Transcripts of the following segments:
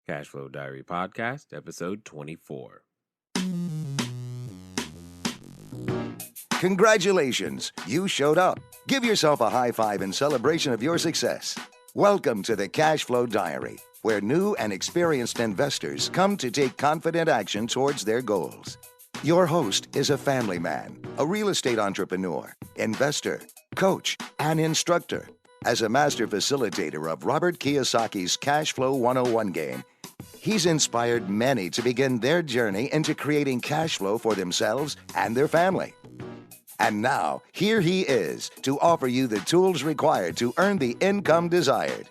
Cashflow Diary Podcast, episode 24. Congratulations, you showed up. Give yourself a high five in celebration of your success. Welcome to the Cashflow Diary, where new and experienced investors come to take confident action towards their goals. Your host is a family man, a real estate entrepreneur, investor, coach, and instructor. As a master facilitator of Robert Kiyosaki's Cashflow 101 game, he's inspired many to begin their journey into creating cash flow for themselves and their family. And now, here he is to offer you the tools required to earn the income desired.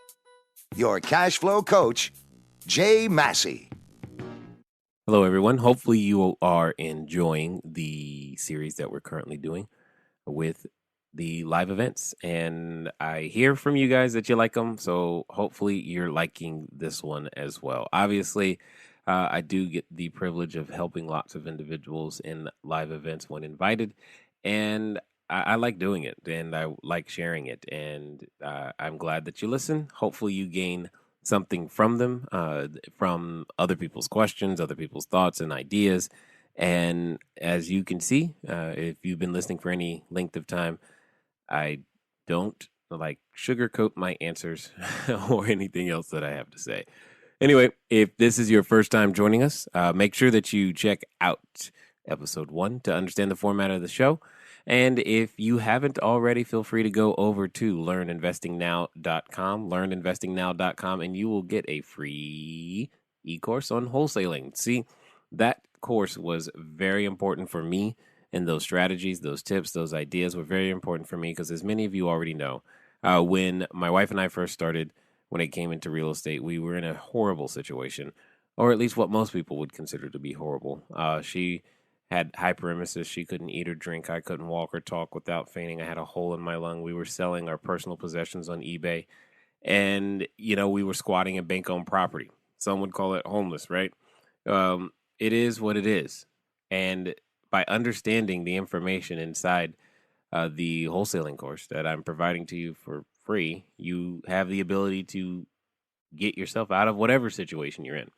Your cash flow coach, Jay Massey. Hello, everyone. Hopefully you are enjoying the series that we're currently doing with the live events. And I hear from you guys that you like them, so hopefully you're liking this one as well. Obviously, I do get the privilege of helping lots of individuals in live events when invited. And I like doing it, and I like sharing it, and I'm glad that you listen. Hopefully you gain something from them, from other people's questions, other people's thoughts and ideas. And as you can see, if you've been listening for any length of time, I don't sugarcoat my answers or anything else that I have to say. Anyway, if this is your first time joining us, make sure that you check out episode 1 to understand the format of the show. And if you haven't already, feel free to go over to learninvestingnow.com, and you will get a free e-course on wholesaling. See, that course was very important for me, and those strategies, those tips, those ideas were very important for me because, as many of you already know, when my wife and I first started, when it came into real estate, we were in a horrible situation, or at least what most people would consider to be horrible. She had hyperemesis. She couldn't eat or drink. I couldn't walk or talk without fainting. I had a hole in my lung. We were selling our personal possessions on eBay. And, we were squatting in bank-owned property. Some would call it homeless, right? It is what it is. And by understanding the information inside the wholesaling course that I'm providing to you for free, you have the ability to get yourself out of whatever situation you're in.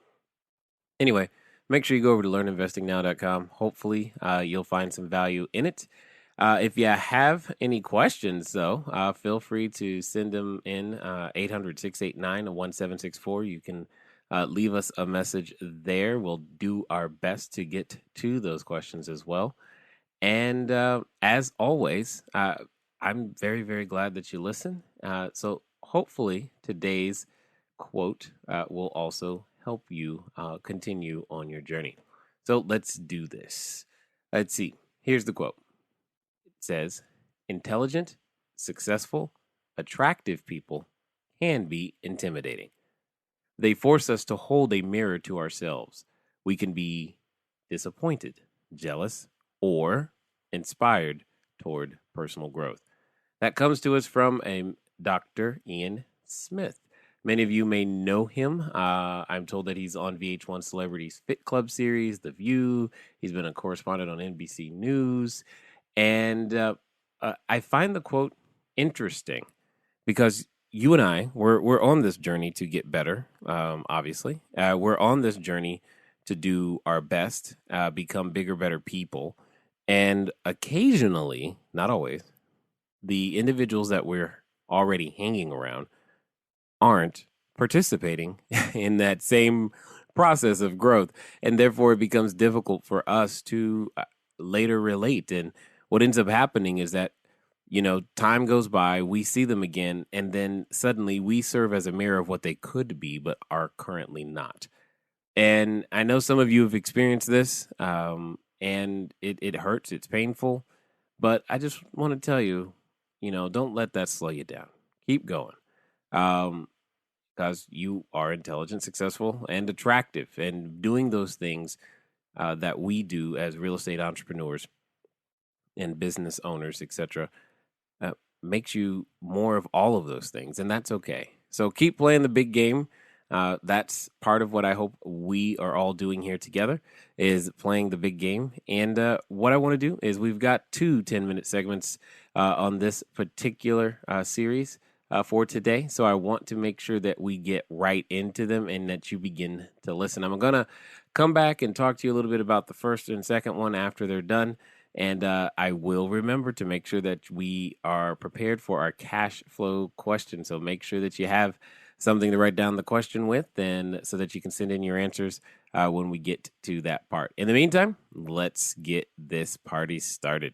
Anyway, make sure you go over to learninvestingnow.com. Hopefully, you'll find some value in it. If you have any questions, though, feel free to send them in 800-689-1764. You can leave us a message there. We'll do our best to get to those questions as well. And as always, I'm very, very glad that you listen. So hopefully today's quote will also help you continue on your journey. So let's do this. Let's see. Here's the quote. It says, intelligent, successful, attractive people can be intimidating. They force us to hold a mirror to ourselves. We can be disappointed, jealous, or inspired toward personal growth. That comes to us from a Dr. Ian Smith. Many of you may know him. I'm told that he's on VH1 Celebrities Fit Club series, The View. He's been a correspondent on NBC News. And I find the quote interesting because you and I, we're on this journey to get better, obviously. We're on this journey to do our best, become bigger, better people. And occasionally, not always, the individuals that we're already hanging around aren't participating in that same process of growth. And therefore, it becomes difficult for us to later relate. And what ends up happening is that, time goes by, we see them again, and then suddenly we serve as a mirror of what they could be, but are currently not. And I know some of you have experienced this, and it hurts, it's painful, but I just want to tell you, don't let that slow you down. Keep going. Because you are intelligent, successful, and attractive. And doing those things that we do as real estate entrepreneurs and business owners, etc., makes you more of all of those things. And that's okay. So keep playing the big game. That's part of what I hope we are all doing here together is playing the big game. And what I want to do is we've got two 10-minute segments on this particular series. for today. So I want to make sure that we get right into them and that you begin to listen. I'm going to come back and talk to you a little bit about the first and second one after they're done. And I will remember to make sure that we are prepared for our cash flow question. So make sure that you have something to write down the question with, and so that you can send in your answers when we get to that part. In the meantime, let's get this party started.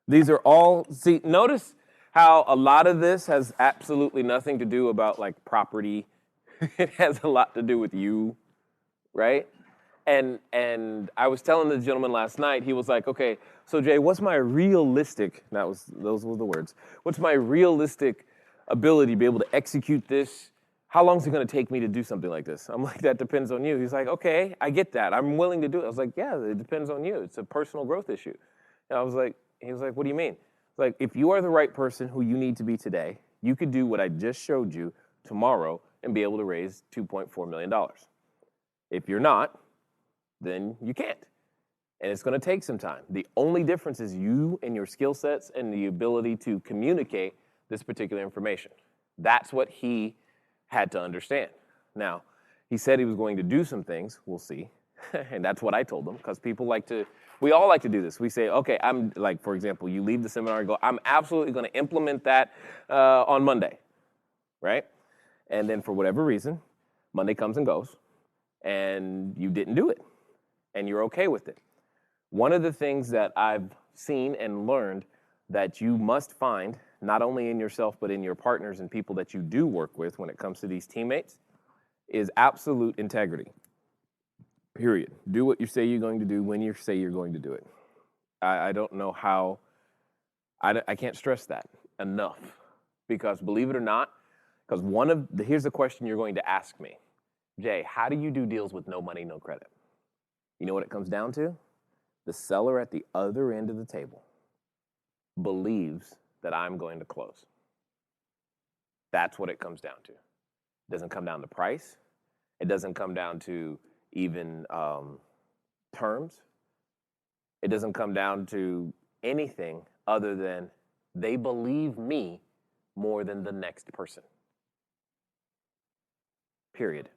These are all, see, notice how a lot of this has absolutely nothing to do about like property. It has a lot to do with you, right? And I was telling the gentleman last night, he was like, okay, so Jay, what's my realistic, those were the words, what's my realistic ability to be able to execute this? How long is it going to take me to do something like this? I'm like, that depends on you. He's like, okay, I get that. I'm willing to do it. I was like, yeah, it depends on you. It's a personal growth issue. And he was like, what do you mean? Like, if you are the right person who you need to be today, you could do what I just showed you tomorrow and be able to raise $2.4 million. If you're not, then you can't. And it's going to take some time. The only difference is you and your skill sets and the ability to communicate this particular information. That's what he had to understand. Now, he said he was going to do some things. We'll see. And that's what I told him, because we all like to do this. We say, okay, I'm like, for example, you leave the seminar and go, I'm absolutely going to implement that on Monday, right? And then for whatever reason, Monday comes and goes, and you didn't do it, and you're okay with it. One of the things that I've seen and learned that you must find, not only in yourself, but in your partners and people that you do work with when it comes to these teammates, is absolute integrity. Period. Do what you say you're going to do when you say you're going to do it. I don't know how, I can't stress that enough, because believe it or not, because here's the question you're going to ask me. Jay, how do you do deals with no money, no credit? You know what it comes down to? The seller at the other end of the table believes that I'm going to close. That's what it comes down to. It doesn't come down to price. It doesn't come down to even terms. It doesn't come down to anything other than they believe me more than the next person. Period.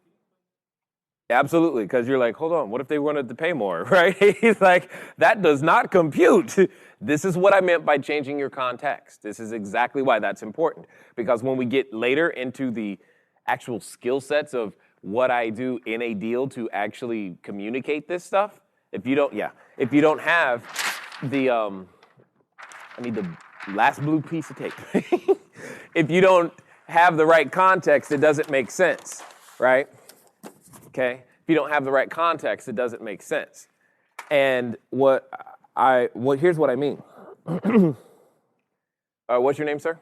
Absolutely, because you're like, hold on, what if they wanted to pay more, right? He's like, that does not compute. This is what I meant by changing your context. This is exactly why that's important, because when we get later into the actual skill sets of what I do in a deal to actually communicate this stuff, if you don't have the, I need the last blue piece of tape. If you don't have the right context, it doesn't make sense, right? Okay? If you don't have the right context, it doesn't make sense. And here's what I mean. What's your name, sir?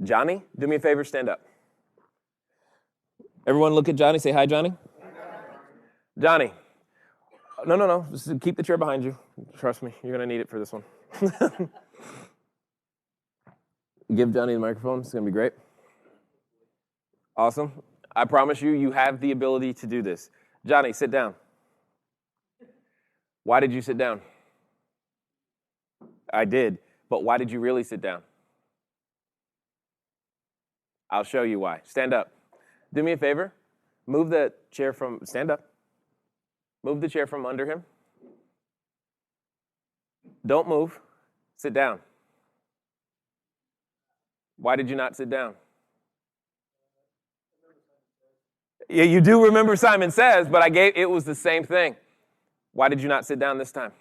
Johnny? Do me a favor, stand up. Everyone look at Johnny, say hi, Johnny. Johnny. No. Just keep the chair behind you. Trust me, you're going to need it for this one. Give Johnny the microphone. It's going to be great. Awesome. I promise you have the ability to do this. Johnny, sit down. Why did you sit down? I did, but why did you really sit down? I'll show you why. Stand up. Do me a favor. Move the chair stand up. Move the chair from under him. Don't move. Sit down. Why did you not sit down? Yeah, you do remember Simon Says, but it was the same thing. Why did you not sit down this time?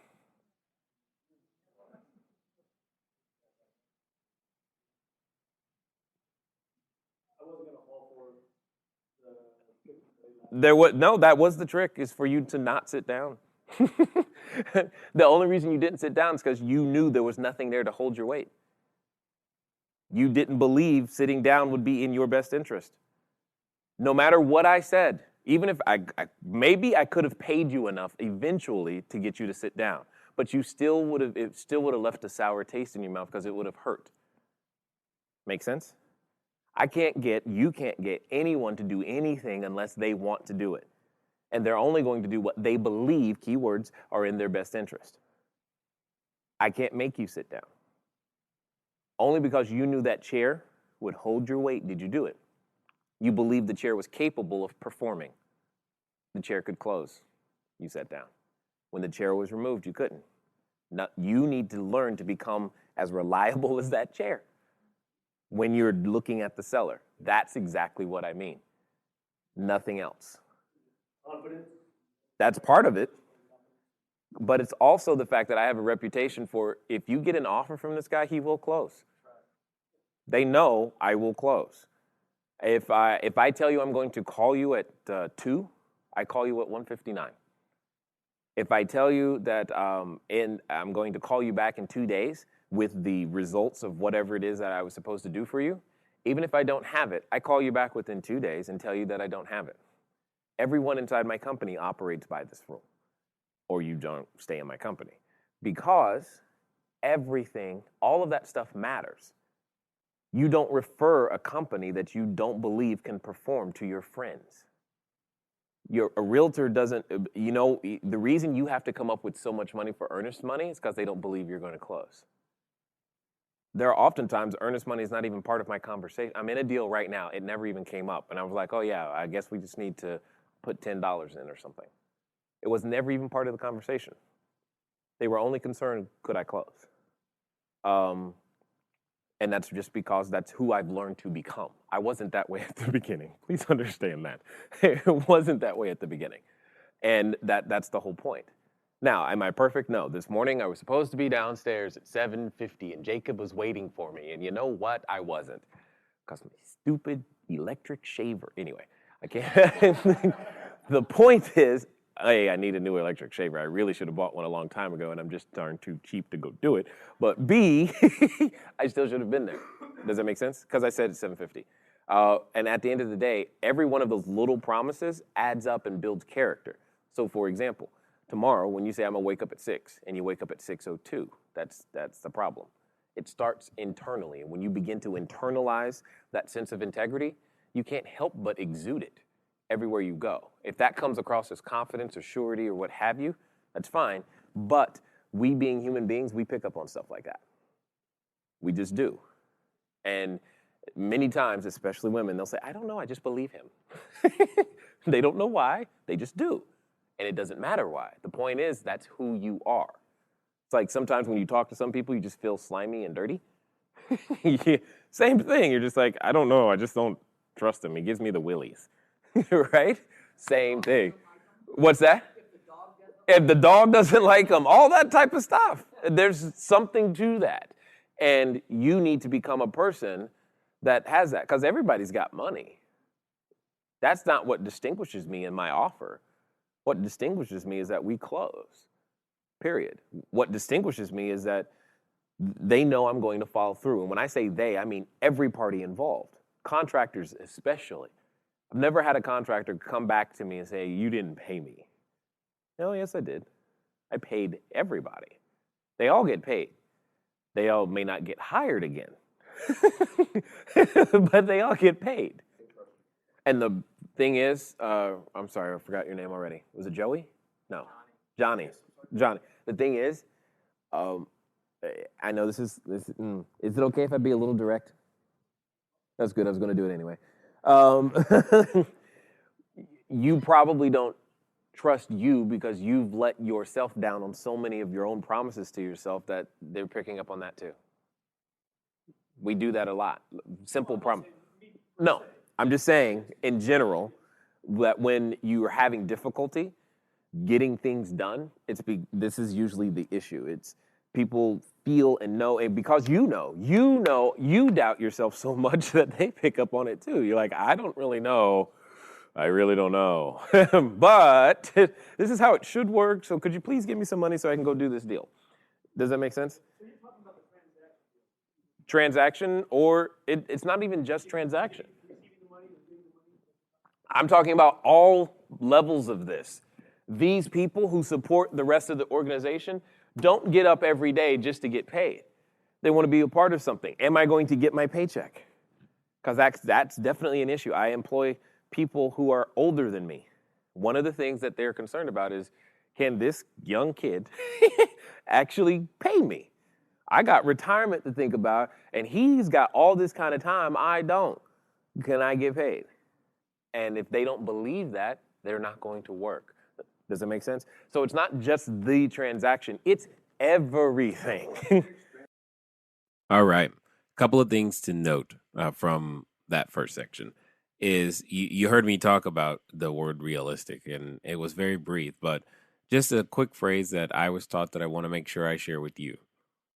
I wasn't going to fall for that was the trick, is for you to not sit down. The only reason you didn't sit down is because you knew there was nothing there to hold your weight. You didn't believe sitting down would be in your best interest. No matter what I said, even if maybe I could have paid you enough eventually to get you to sit down, but it still would have left a sour taste in your mouth because it would have hurt. Make sense? You can't get anyone to do anything unless they want to do it. And they're only going to do what they believe, keywords, are in their best interest. I can't make you sit down. Only because you knew that chair would hold your weight, did you do it? You believed the chair was capable of performing. The chair could close. You sat down. When the chair was removed, you couldn't. Now, you need to learn to become as reliable as that chair when you're looking at the seller. That's exactly what I mean. Nothing else. Confidence. That's part of it. But it's also the fact that I have a reputation for, if you get an offer from this guy, he will close. They know I will close. If I tell you I'm going to call you at 2, I call you at 1:59. If I tell you that I'm going to call you back in 2 days with the results of whatever it is that I was supposed to do for you, even if I don't have it, I call you back within 2 days and tell you that I don't have it. Everyone inside my company operates by this rule, or you don't stay in my company. Because everything, all of that stuff matters. You don't refer a company that you don't believe can perform to your friends. A realtor doesn't, the reason you have to come up with so much money for earnest money is because they don't believe you're going to close. There are oftentimes earnest money is not even part of my conversation. I'm in a deal right now. It never even came up. And I was like, oh yeah, I guess we just need to put $10 in or something. It was never even part of the conversation. They were only concerned, could I close? And that's just because that's who I've learned to become. I wasn't that way at the beginning. Please understand that. It wasn't that way at the beginning. And that's the whole point. Now, am I perfect? No. This morning I was supposed to be downstairs at 7:50 and Jacob was waiting for me. And you know what? I wasn't. Because my stupid electric shaver. Anyway, I can't. The point is, A, I need a new electric shaver. I really should have bought one a long time ago, and I'm just darn too cheap to go do it. But B, I still should have been there. Does that make sense? Because I said it's 7:50. And at the end of the day, every one of those little promises adds up and builds character. So, for example, tomorrow when you say I'm going to wake up at 6 and you wake up at 6:02, that's the problem. It starts internally. And when you begin to internalize that sense of integrity, you can't help but exude it everywhere you go. If that comes across as confidence or surety or what have you, that's fine. But we being human beings, we pick up on stuff like that. We just do. And many times, especially women, they'll say, I don't know, I just believe him. They don't know why, they just do. And it doesn't matter why. The point is, that's who you are. It's like sometimes when you talk to some people, you just feel slimy and dirty. Yeah, same thing, you're just like, I don't know, I just don't trust him. He gives me the willies. Right? Same thing. What's that? If the dog doesn't like them, all that type of stuff. There's something to that. And you need to become a person that has that, because everybody's got money. That's not what distinguishes me in my offer. What distinguishes me is that we close, period. What distinguishes me is that they know I'm going to follow through. And when I say they, I mean every party involved, contractors especially. I've never had a contractor come back to me and say, you didn't pay me. No, yes, I did. I paid everybody. They all get paid. They all may not get hired again, but they all get paid. And the thing is, I'm sorry, I forgot your name already. Was it Joey? No. Johnny. The thing is, I know is it okay if I be a little direct? That's good, I was going to do it anyway. You probably don't trust you because you've let yourself down on so many of your own promises to yourself that they're picking up on that too. We do that a lot. Simple promise. No, I'm just saying in general that when you are having difficulty getting things done, this is usually the issue. It's people feel and know, and because you doubt yourself so much that they pick up on it too. You're like, I don't really know. I really don't know. But this is how it should work, so could you please give me some money so I can go do this deal? Does that make sense? So you're talking about the transaction, or it's not even just transaction. I'm talking about all levels of this. These people who support the rest of the organization don't get up every day just to get paid. They want to be a part of something. Am I going to get my paycheck? Because that's definitely an issue. I employ people who are older than me. One of the things that they're concerned about is, can this young kid actually pay me? I got retirement to think about, and he's got all this kind of time. I don't. Can I get paid? And if they don't believe that, they're not going to work. Does that make sense? So it's not just the transaction, it's everything. All right. A couple of things to note from that first section is you heard me talk about the word realistic, and it was very brief, but just a quick phrase that I was taught that I want to make sure I share with you.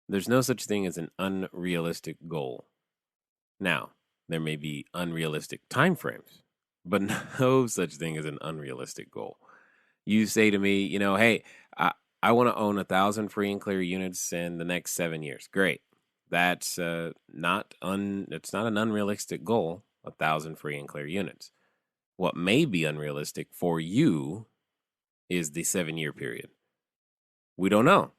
There's no such thing as an unrealistic goal. Now, there may be unrealistic timeframes, but no such thing as an unrealistic goal. You say to me, hey, I want to own 1,000 free and clear units in the next 7 years. Great. That's it's not an unrealistic goal, 1,000 free and clear units. What may be unrealistic for you is the 7-year period. We don't know,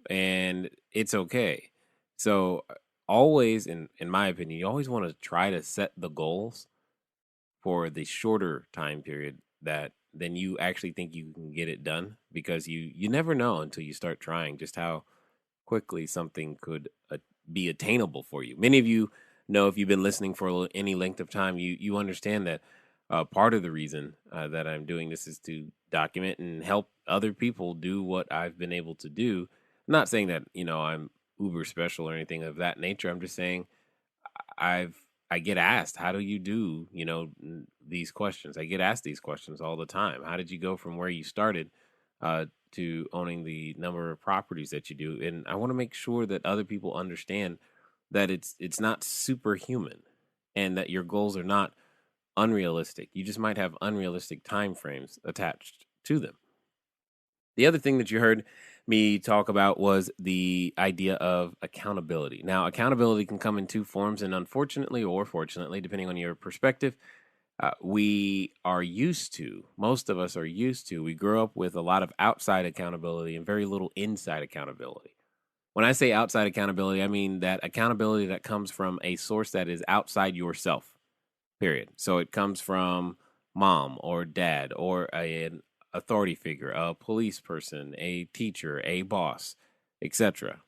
and it's okay. So always, in my opinion, you always want to try to set the goals for the shorter time period that then you actually think you can get it done, because you never know until you start trying just how quickly something could be attainable for you. Many of you know, if you've been listening for any length of time, you understand that part of the reason that I'm doing this is to document and help other people do what I've been able to do. I'm not saying that, I'm uber special or anything of that nature. I'm just saying I get asked, how do you do, these questions? I get asked these questions all the time. How did you go from where you started to owning the number of properties that you do? And I want to make sure that other people understand that it's not superhuman, and that your goals are not unrealistic. You just might have unrealistic time frames attached to them. The other thing that you heard me talk about was the idea of accountability. Now, accountability can come in two forms, and unfortunately or fortunately, depending on your perspective, most of us are used to, we grow up with a lot of outside accountability and very little inside accountability. When I say outside accountability, I mean that accountability that comes from a source that is outside yourself, period. So it comes from mom or dad or an authority figure, a police person, a teacher, a boss, etc.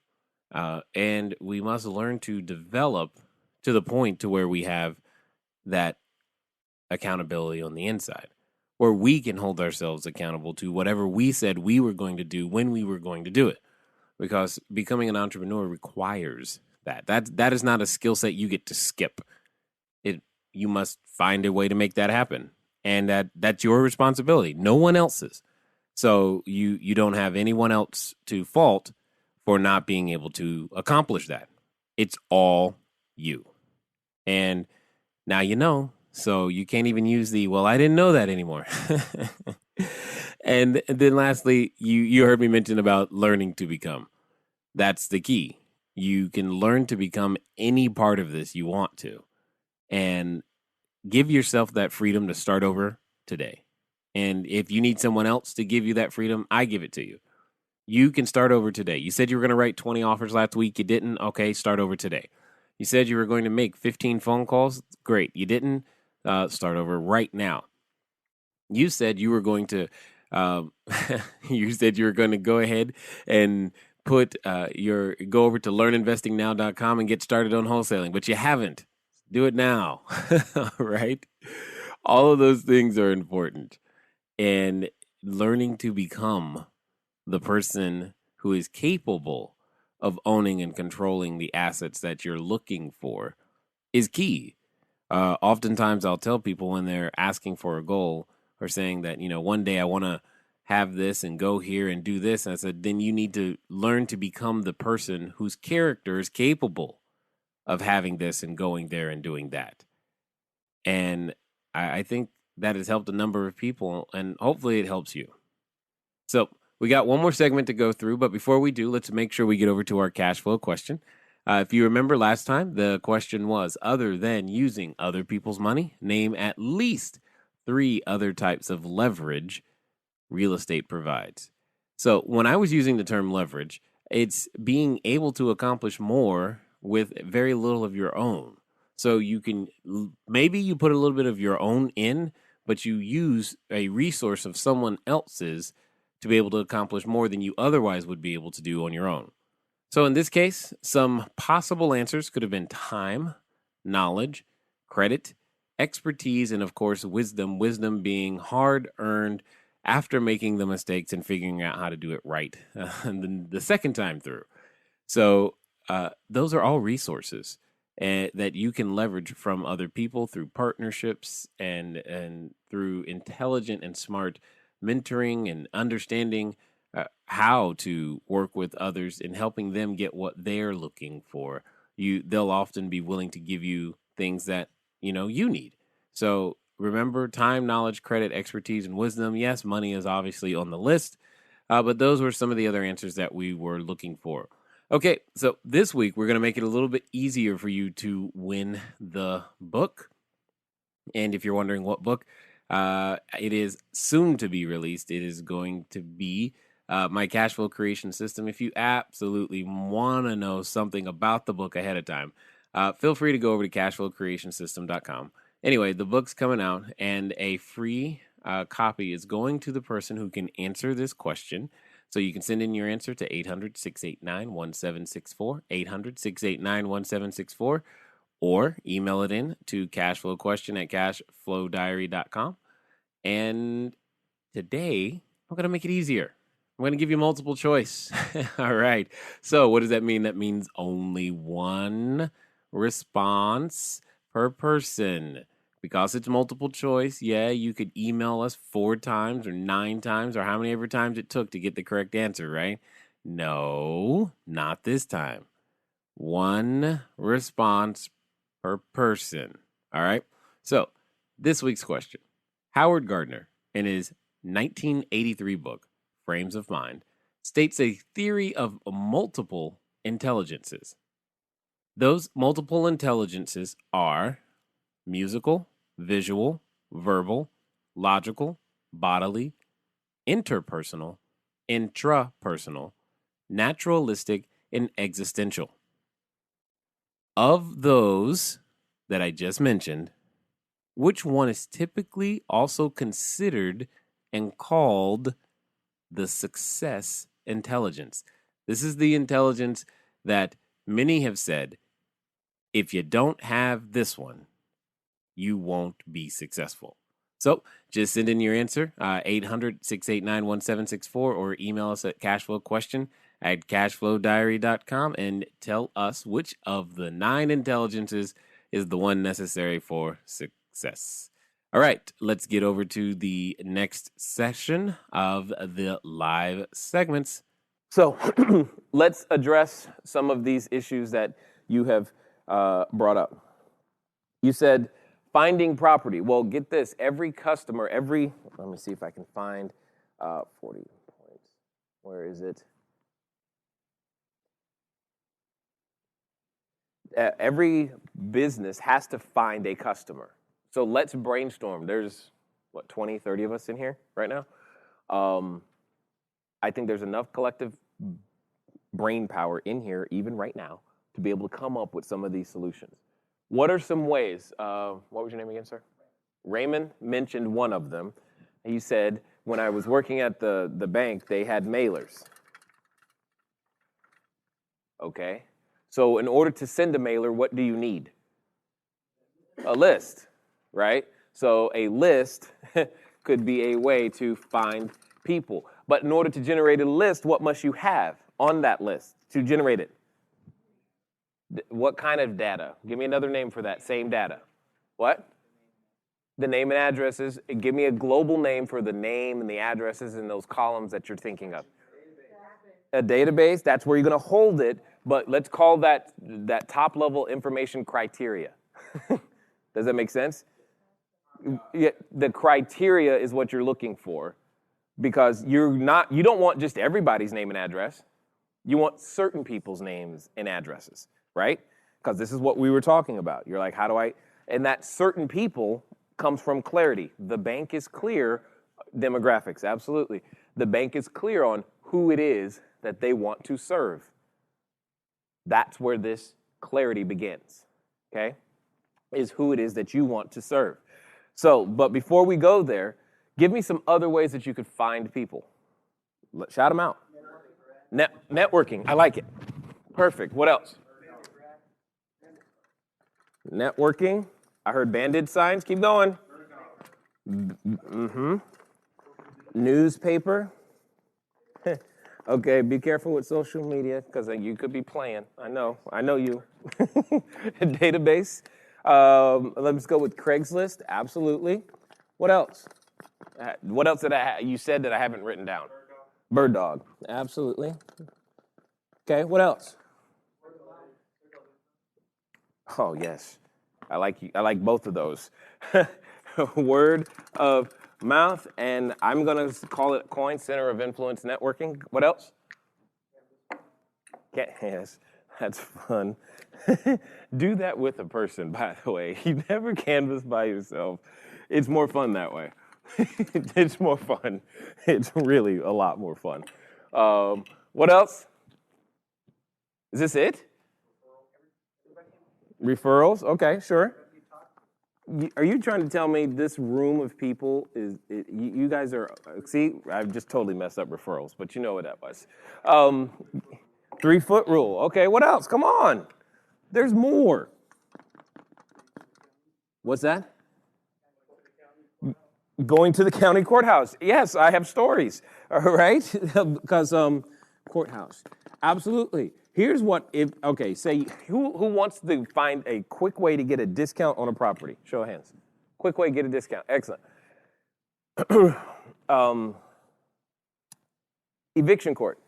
And we must learn to develop to the point to where we have that accountability on the inside, where we can hold ourselves accountable to whatever we said we were going to do when we were going to do it. Because becoming an entrepreneur requires that. That is not a skill set you get to skip. You must find a way to make that happen, and that's your responsibility, no one else's. So you don't have anyone else to fault for not being able to accomplish that. It's all you. And now you know, so you can't even use well, I didn't know that anymore. And then lastly, you heard me mention about learning to become. That's the key. You can learn to become any part of this you want to, and give yourself that freedom to start over today. And if you need someone else to give you that freedom, I give it to you. You can start over today. You said you were going to write 20 offers last week. You didn't. Okay, start over today. You said you were going to make 15 phone calls. Great. You didn't. Start over right now. You said you were going to go ahead and go over to learninvestingnow.com and get started on wholesaling, but you haven't. Do it now. Right? All of those things are important. And learning to become the person who is capable of owning and controlling the assets that you're looking for is key. Oftentimes I'll tell people when they're asking for a goal or saying that, one day I want to have this and go here and do this. And I said, then you need to learn to become the person whose character is capable of having this and going there and doing that. And I think that has helped a number of people, and hopefully it helps you. So we got one more segment to go through, but before we do, let's make sure we get over to our cash flow question. If you remember last time, the question was, other than using other people's money, name at least 3 other types of leverage real estate provides. So when I was using the term leverage, it's being able to accomplish more with very little of your own. So maybe you put a little bit of your own in, but you use a resource of someone else's to be able to accomplish more than you otherwise would be able to do on your own. So in this case, some possible answers could have been time, knowledge, credit, expertise, and of course, wisdom. Wisdom being hard earned after making the mistakes and figuring out how to do it right and then the second time through. So those are all resources that you can leverage from other people through partnerships and through intelligent and smart mentoring and understanding how to work with others and helping them get what they're looking for. They'll often be willing to give you things that you need. So remember, time, knowledge, credit, expertise, and wisdom. Yes, money is obviously on the list, but those were some of the other answers that we were looking for. Okay, so this week we're going to make it a little bit easier for you to win the book. And if you're wondering what book, it is soon to be released. It is going to be my cash flow creation system. If you absolutely want to know something about the book ahead of time, feel free to go over to cashflowcreationsystem.com. Anyway, the book's coming out, and a free copy is going to the person who can answer this question. So you can send in your answer to 800-689-1764, 800-689-1764, or email it in to cashflowquestion@cashflowdiary.com. And today, I'm going to make it easier. I'm going to give you multiple choice. All right. So what does that mean? That means only one response per person. Because it's multiple choice, yeah, you could email us 4 times or 9 times or how many ever times it took to get the correct answer, right? No, not this time. One response per person. All right. So this week's question. Howard Gardner, in his 1983 book, Frames of Mind, states a theory of multiple intelligences. Those multiple intelligences are musical, visual, verbal, logical, bodily, interpersonal, intrapersonal, naturalistic, and existential. Of those that I just mentioned, which one is typically also considered and called the success intelligence? This is the intelligence that many have said, if you don't have this one, you won't be successful. So just send in your answer, 800-689-1764, or email us at cashflowquestion@cashflowdiary.com and tell us which of the 9 intelligences is the one necessary for success. All right, let's get over to the next session of the live segments. So let's address some of these issues that you have brought up. You said finding property. Well, get this. Every customer, let me see if I can find 40 points. Where is it? Every business has to find a customer. So let's brainstorm. There's, 20, 30 of us in here right now? I think there's enough collective brain power in here, even right now, to be able to come up with some of these solutions. What are some ways? What was your name again, sir? Raymond mentioned one of them. He said, when I was working at the bank, they had mailers. Okay. So in order to send a mailer, what do you need? A list, right? So a list could be a way to find people. But in order to generate a list, what must you have on that list to generate it? What kind of data? Give me another name for that same data. What? The name and addresses. Give me a global name for the name and the addresses in those columns that you're thinking of. A database, that's where you're going to hold it, but let's call that top-level information criteria. Does that make sense? Yeah, the criteria is what you're looking for, because you don't want just everybody's name and address. You want certain people's names and addresses, right? Because this is what we were talking about. You're like, how do I? And that certain people comes from clarity. The bank is clear, demographics, absolutely. The bank is clear on who it is that they want to serve. That's where this clarity begins, okay? Is who it is that you want to serve. So, but before we go there, give me some other ways that you could find people. Shout them out. Networking, I like it. Perfect. What else? Networking. I heard banded signs. Keep going. Mm-hmm. Newspaper. Okay, be careful with social media because you could be playing. I know you. Database. Let's go with Craigslist. Absolutely. What else? What else did you said that I haven't written down? Bird dog. Absolutely. Okay, what else? Oh, yes. I like both of those. Word of mouth, and I'm going to call it Coin Center of Influence Networking. What else? Yes, that's fun. Do that with a person, by the way. You never canvas by yourself. It's more fun that way. It's more fun. It's really a lot more fun. What else? Is this it? Referrals? Okay, sure. Are you trying to tell me this room of people you guys are, see, I've just totally messed up referrals, but you know what that was. 3-foot rule. Okay, what else? Come on. There's more. What's that? Going to the county courthouse. Yes, I have stories. All right? Because courthouse. Absolutely. Here's what say who wants to find a quick way to get a discount on a property? Show of hands. Quick way to get a discount. Excellent. Eviction court.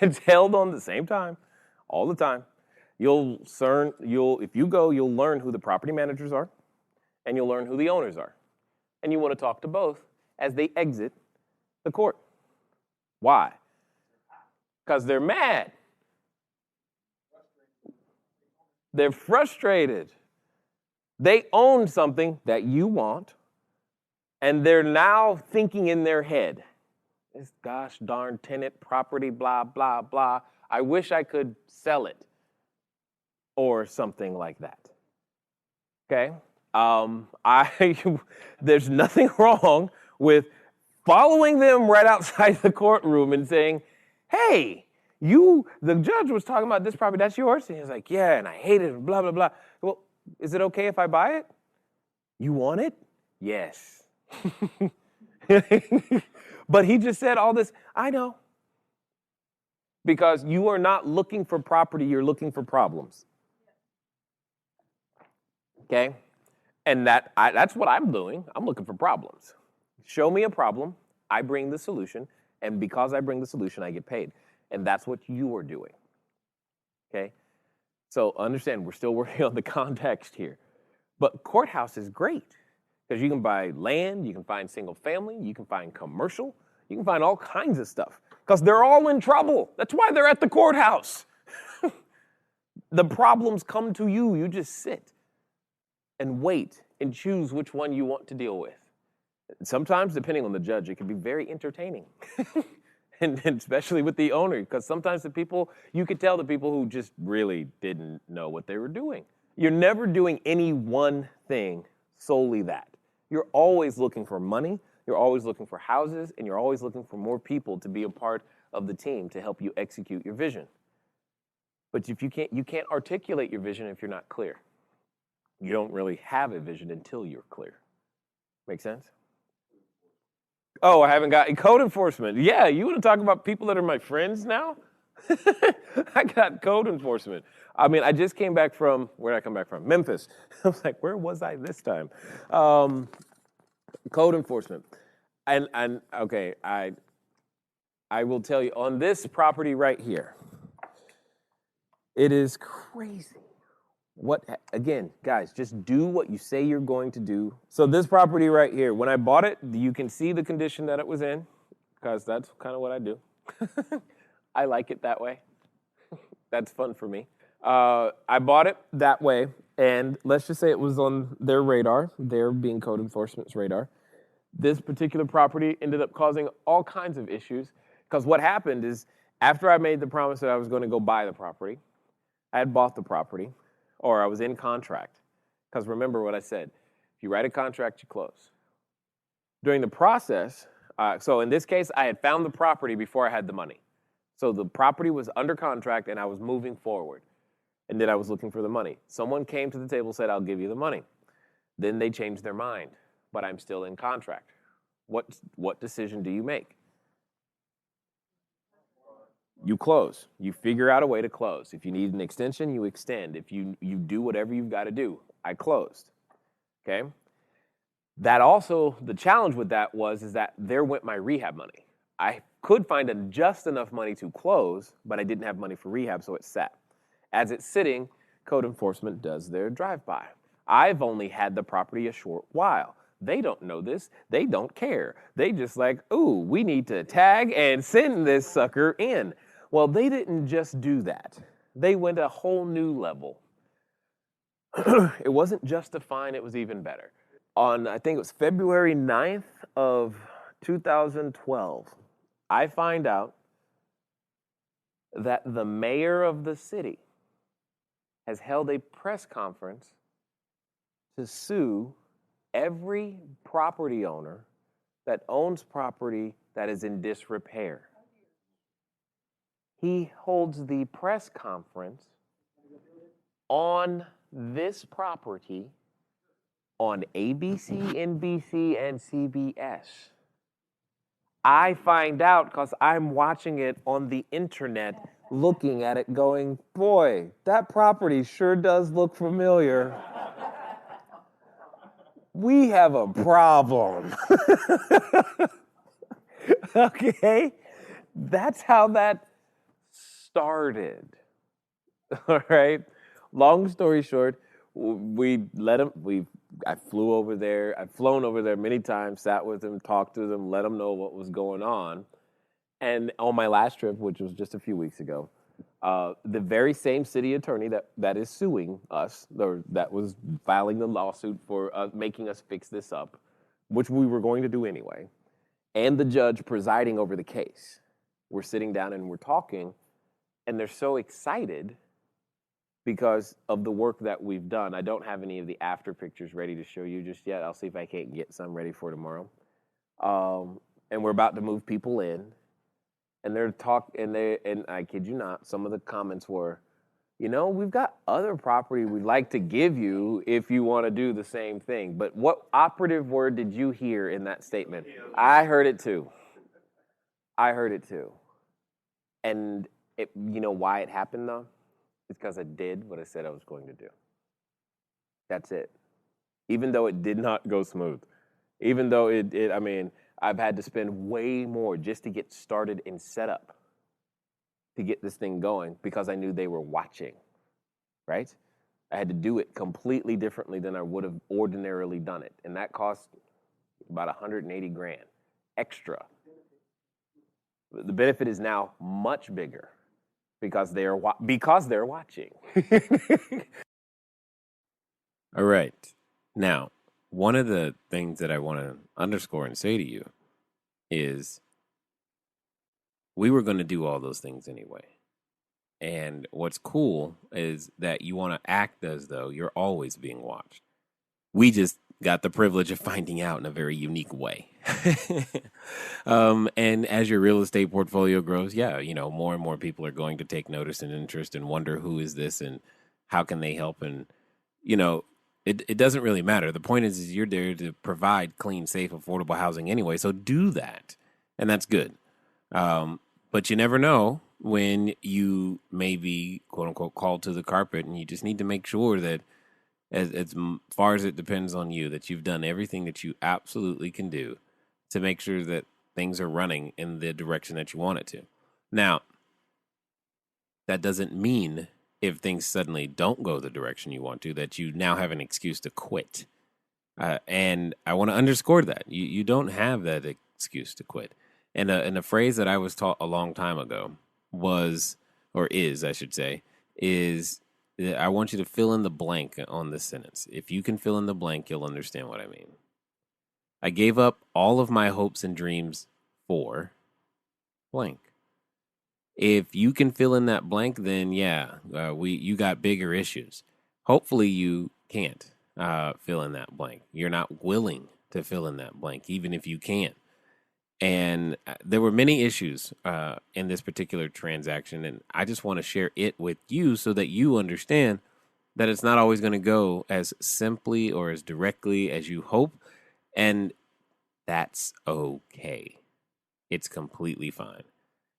It's held on the same time, all the time. If you go, you'll learn who the property managers are, and you'll learn who the owners are. And you want to talk to both as they exit the court. Why? Because they're mad. They're frustrated. They own something that you want, and they're now thinking in their head, this gosh darn tenant property, blah, blah, blah. I wish I could sell it. Or something like that. Okay? There's nothing wrong with following them right outside the courtroom and saying, hey, the judge was talking about this property, that's yours? And he's like, yeah, and I hate it, blah, blah, blah. Well, is it okay if I buy it? You want it? Yes. But he just said all this. I know. Because you are not looking for property, you're looking for problems. Okay? And that's what I'm doing. I'm looking for problems. Show me a problem, I bring the solution, and because I bring the solution, I get paid. And that's what you are doing. Okay? So understand, we're still working on the context here. But courthouse is great because you can buy land, you can find single family, you can find commercial, you can find all kinds of stuff because they're all in trouble. That's why they're at the courthouse. The problems come to you. You just sit and wait and choose which one you want to deal with. Sometimes, depending on the judge, it can be very entertaining. And especially with the owner, because sometimes you could tell the people who just really didn't know what they were doing. You're never doing any one thing solely that. You're always looking for money, you're always looking for houses, and you're always looking for more people to be a part of the team to help you execute your vision. But if you can't articulate your vision if you're not clear. You don't really have a vision until you're clear. Make sense? Oh, I haven't got code enforcement. Yeah, you want to talk about people that are my friends now? I got code enforcement. I mean, I just came back from, where did I come back from? Memphis. I was like, where was I this time? Code enforcement. And okay, I will tell you, on this property right here, it is crazy. Again, guys, just do what you say you're going to do. So this property right here, when I bought it, you can see the condition that it was in, because that's kind of what I do. I like it that way. That's fun for me. I bought it that way, and let's just say it was on their radar, their being code enforcement's radar. This particular property ended up causing all kinds of issues, because what happened is, after I made the promise that I was going to go buy the property, I had bought the property, or I was in contract. Because remember what I said, if you write a contract, you close. During the process, so in this case, I had found the property before I had the money. So the property was under contract and I was moving forward. And then I was looking for the money. Someone came to the table and said, I'll give you the money. Then they changed their mind, but I'm still in contract. What decision do you make? You close. You figure out a way to close. If you need an extension, you extend. If you do whatever you've got to do. I closed. Okay? That also, the challenge with that is that there went my rehab money. I could find just enough money to close, but I didn't have money for rehab, so it sat. As it's sitting, code enforcement does their drive-by. I've only had the property a short while. They don't know this. They don't care. They just like, ooh, we need to tag and send this sucker in. Well, they didn't just do that. They went a whole new level. It wasn't just a fine, it was even better. On, I think it was February 9th of 2012, I find out that the mayor of the city has held a press conference to sue every property owner that owns property that is in disrepair. He holds the press conference on this property on ABC, NBC, and CBS. I find out because I'm watching it on the internet, looking at it going, boy, that property sure does look familiar. We have a problem. Okay? That's how that started. All right? Long story short, I've flown over there many times, sat with them, talked to them, let them know what was going on. And on my last trip, which was just a few weeks ago, the very same city attorney that is suing us, or that was filing the lawsuit for making us fix this up, which we were going to do anyway, and the judge presiding over the case, we're sitting down and we're talking, and they're so excited because of the work that we've done. I don't have any of the after pictures ready to show you just yet. I'll see if I can't get some ready for tomorrow. And we're about to move people in. And and I kid you not, some of the comments were, we've got other property we'd like to give you if you want to do the same thing. But what operative word did you hear in that statement? I heard it too. And you know why it happened though? It's because I did what I said I was going to do. That's it. Even though it did not go smooth. Even though I've had to spend way more just to get started and set up to get this thing going because I knew they were watching, right? I had to do it completely differently than I would have ordinarily done it. And that cost about 180 grand extra. The benefit is now much bigger because they're watching. All right. Now, one of the things that I want to underscore and say to you is we were going to do all those things anyway. And what's cool is that you want to act as though you're always being watched. We just got the privilege of finding out in a very unique way. And as your real estate portfolio grows, more and more people are going to take notice and interest and wonder who is this and how can they help. And, it doesn't really matter. The point is you're there to provide clean, safe, affordable housing anyway. So do that. And that's good. But you never know when you may be, quote unquote, called to the carpet, and you just need to make sure that as far as it depends on you, that you've done everything that you absolutely can do to make sure that things are running in the direction that you want it to. Now, that doesn't mean if things suddenly don't go the direction you want to, that you now have an excuse to quit. And I want to underscore that. You don't have that excuse to quit. And a phrase that I was taught a long time ago is I want you to fill in the blank on this sentence. If you can fill in the blank, you'll understand what I mean. I gave up all of my hopes and dreams for blank. If you can fill in that blank, then you got bigger issues. Hopefully you can't fill in that blank. You're not willing to fill in that blank, even if you can. And there were many issues in this particular transaction, and I just want to share it with you so that you understand that it's not always going to go as simply or as directly as you hope, and that's okay. It's completely fine.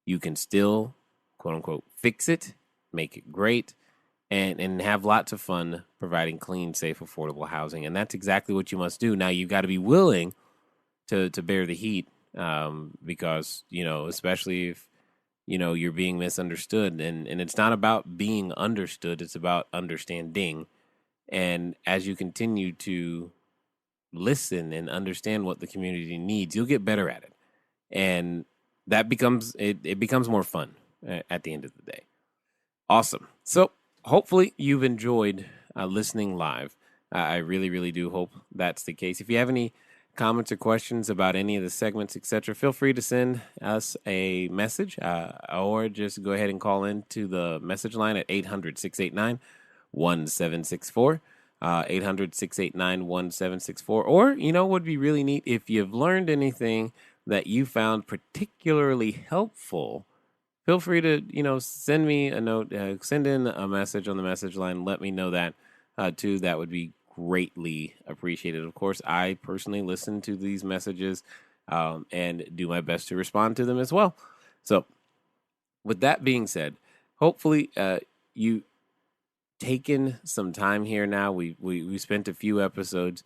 You can still, quote unquote, fix it, make it great, and have lots of fun providing clean, safe, affordable housing. And that's exactly what you must do. Now, you've got to be willing to bear the heat, because, especially if, you're being misunderstood. And it's not about being understood, it's about understanding. And as you continue to listen and understand what the community needs, you'll get better at it. And that becomes, it becomes more fun at the end of the day. Awesome. So hopefully you've enjoyed listening live. I really, really do hope that's the case. If you have any comments or questions about any of the segments, etc., feel free to send us a message or just go ahead and call in to the message line at 800-689-1764. 800-689-1764. Or, what would be really neat, if you've learned anything that you found particularly helpful, feel free to, send me a note, send in a message on the message line. Let me know that too. That would be greatly appreciated. Of course, I personally listen to these messages and do my best to respond to them as well. So with that being said, hopefully you taken some time here now. We spent a few episodes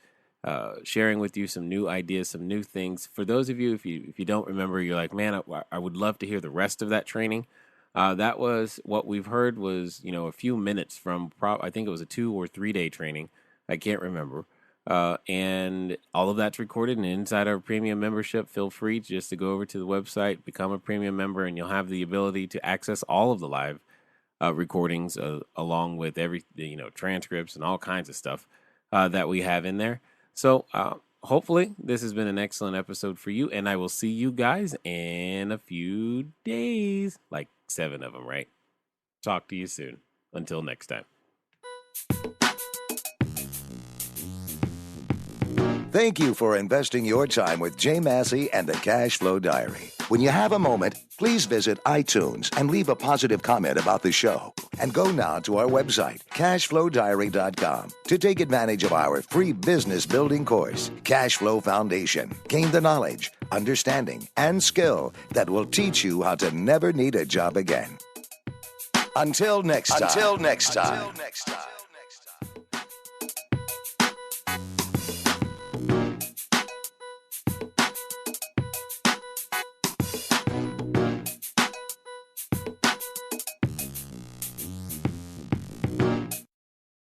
sharing with you some new ideas, some new things. For those of you, if you don't remember, you're like, man, I would love to hear the rest of that training. That was what we've heard was, a few minutes from, I think it was a 2 or 3 day training. I can't remember. And all of that's recorded and inside our premium membership. Feel free just to go over to the website, become a premium member, and you'll have the ability to access all of the live recordings along with every, transcripts and all kinds of stuff that we have in there. So hopefully this has been an excellent episode for you, and I will see you guys in a few days, like 7 of them, right? Talk to you soon. Until next time. Thank you for investing your time with Jay Massey and the Cash Flow Diary. When you have a moment, please visit iTunes and leave a positive comment about the show. And go now to our website, cashflowdiary.com, to take advantage of our free business building course, Cash Flow Foundation. Gain the knowledge, understanding, and skill that will teach you how to never need a job again. Until next time.